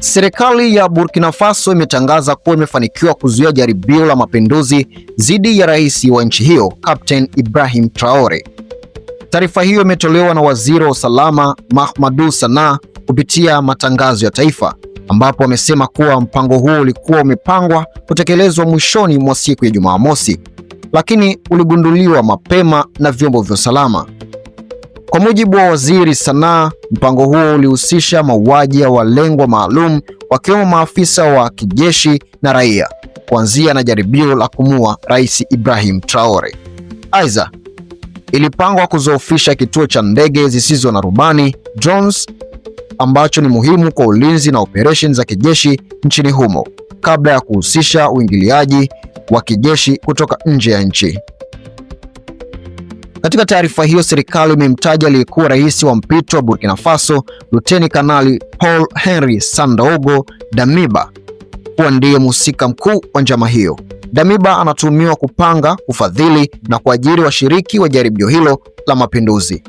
Serikali ya Burkina Faso imetangaza kuwa imefanikiwa kuzuia jaribio la mapinduzi dhidi ya rais wa nchi hiyo, Captain Ibrahim Traore. Taarifa hiyo imetolewa na Waziri wa Usalama Mahamadou Sana kupitia matangazo ya taifa, ambapo amesema kuwa mpango huo ulikuwa umepangwa kutekelezwa mwishoni mwa siku ya Jumamosi, lakini uligunduliwa mapema na vyombo vya usalama. Kwa mujibu wa Waziri Sana, mpango huo ulihusisha mauaji ya walengwa maalum wakiwemo maafisa wa kijeshi na raia, kuanzia na jaribio la kumua Rais Ibrahim Traore. Aidha, ilipangwa kuzoofisha kituo cha ndege zisizo na rubani drones, ambacho ni muhimu kwa ulinzi na operesheni za kijeshi nchini humo, kabla ya kuhusisha uingiliaji wa kijeshi kutoka nje ya nchi. Katika taarifa hiyo, serikali imemtaja aliyekuwa rais wa mpito wa Burkina Faso, Luteni Kanali Paul Henri Sandaogo Damiba, kuwa ndiye mhusika mkuu wa njama hiyo. Damiba anatuhumiwa kupanga, kufadhili na kuajiri washiriki wa jaribio hilo la mapinduzi.